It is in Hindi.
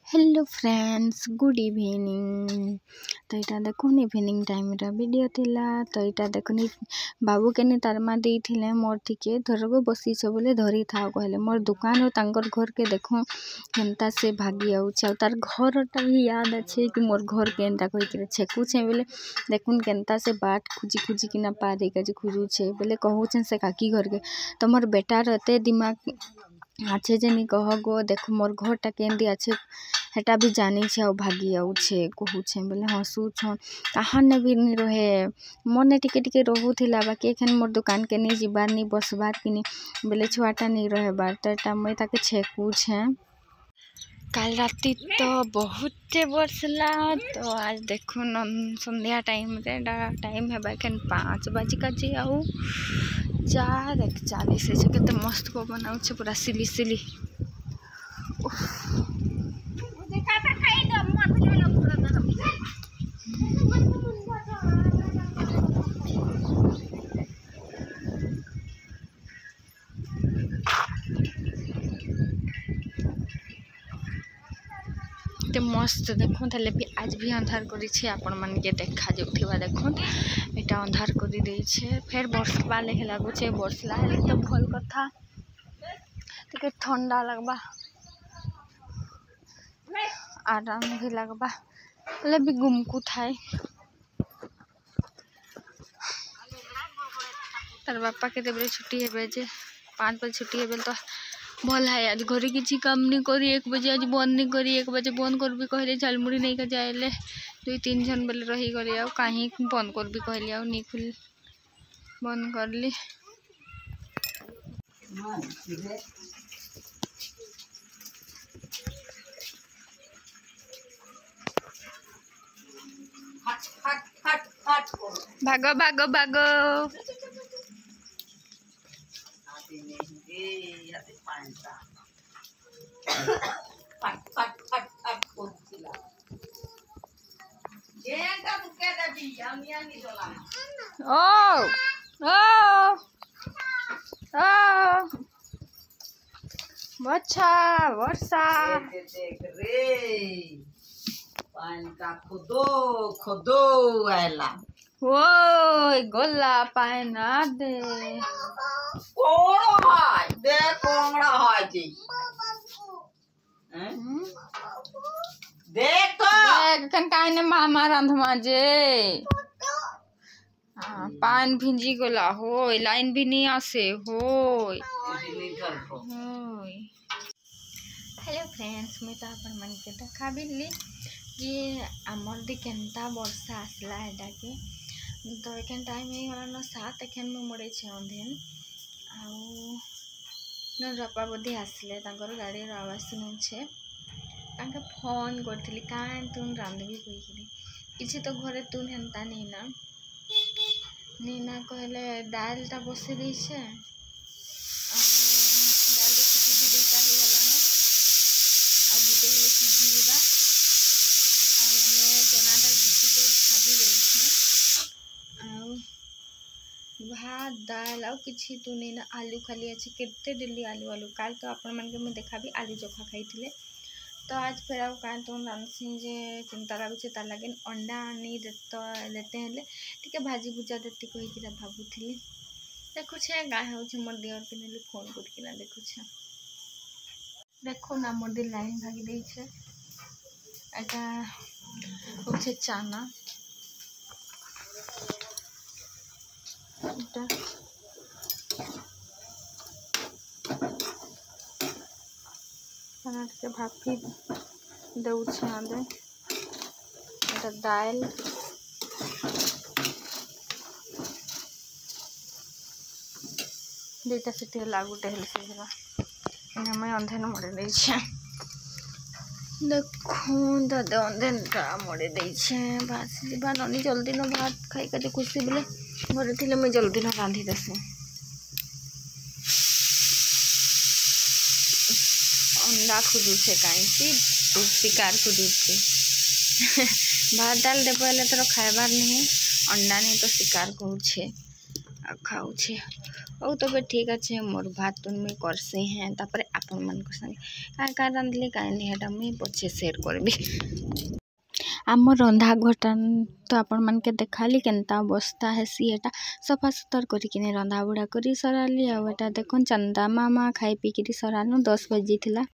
Hello friends good evening. तो यहाँ देखुन इवनिंग टाइम वीडियो थिला। तो यहाँ देखुन बाबू के तारमा देते मोर टिके धरको बसी बोले धरी था कहले मोर दुकान और तांकर घर के देखो केनता से भागी आउछ तार घरटा भी याद अच्छे कि मोर घर केनता कही छेकुछे बोले देखुन केनता से बाट खुजी खुजी कि पारे के खुजुछे बोले कहूछे से काकी घर के। तो मोर बेटार एते दिमाग अच्छे जे नहीं कह गो देखो मोर घरटा केंदी अच्छे हेटा भी जानी छे और भागी आउछे कहूछे बोले हंसू छन कहाँ ने भी नहीं रहे मन टिके टिके रोहुथिला बाकी एखन मोर दुकान के नहीं जीबार नहीं बसबार कि नहीं बोले छुआटा नहीं रहे बार तो एटा मैं ताके छेकुछे। काल राति तो बहुत बरसला। तो आज देखुन संध्या टाइम रे टाइम है एखन 5 बजे का जी आउ 4:41 केते मस्त पवन आउछे पूरा सिली सिली। ते मस्त देखो ताले भी आज भी अंधार करी छे आपण मन के देखा जाउथिबा देखो एटा अंधार करी दे छे फिर बरसबा लेखे लागु छे बरसला हेले तो भल कथा टिके ठंडा लगबा आराम भी लगबा ले भी गुमकु थाए। तार बापा के देबरे छुट्टी हेबे जे 5 बजे छुट्टी हेबे तो भल है आज घरे किसी काम नहीं करी 1 बजे आज बंद नहीं करी 1 बजे बंद कर भी कहले झालमुड़ी नहीं का जाए 2-3 जन बेले रही गले आ कहीं बंद कर भी कहले आ नहीं खुल बंद कर ली। भागो भागो भागो ओ ओ ओ बच्चा वर्षा देख रे पानी का खुदो खुदो आला ओ गोला पाना दे कोड़ा है दे कोंगड़ा है जी देख तो कन काने मामा रंधमा जे हाँ पान भिंजी गोला हो लाइन भी नहीं आसे हो। हेलो फ्रेंड्स मैं तो अपन मन के देखा बिल्ली कि आमर दी केनता वर्षा आसला एटा के तो एखन टाइम है गला 7 एखन में मोड़े छे अंधेन आउ न रपा बोधी आसले तांकर गाड़ी आवाज सुनु छे तांके फोन करथिली कान तुन रांधबी कहिली किछि तो घरे तुन हेंता नीना कहले दाल ता बसे दी छे दाल रे सिटी भी देता ही गला न आ बुते हेले सिटी दिबा आ हमें टमाटर किछि के भाजी दे छे आ भात दाल आ किछि तो नीना आलू खाली अछि केते डेली आलू आलू काल तो अपन मन के मैं देखाबी आलू चोखा खाइथिले तो आज फिर आउ कान तो रांधसी जे चिंता लागुचे तार लागे अंडा आनी देते हेले टिके भाजी भुजा देती कही भावुली देखुछे गाय हो मोर दियर के नेली फोन करकिना देखुछे देखो ना मोर दी लाइन भागी दे छे एटा होछे चाना एटा के भापी दउछे आदे एटा दाल दुईटा सीटी लागुटे हेले सीझला इने मैं अंधेन मोड़े दे छे देखो दादा अंधेनटा मोड़े दे छे भात जीवा ननी जल्दी न भात खाई के खुशी बोले घरे थिले मैं जल्दी न रांधि देसी अंडा खुजुछे कहीं शिकार खुजुछे भात दाल देबले तो खाइबार नहीं अंडा नहीं तो शिकार कहूछे खाऊे और तबे ठीक अच्छे मोर भात तुन मुई करसी हैं तापर आपण मान संगे का रांधली का हेटा मुई पछे शेयर करबी। आम रंधा घटा तो आपण मन के देखाली केनता बस्ता हेसी एटा सफा सुतर करिकिने रंधा बुढ़ा करी सराली आउ एटा देखन चंदा मामा खाई पी किरी सरानु 10 बजी थिला।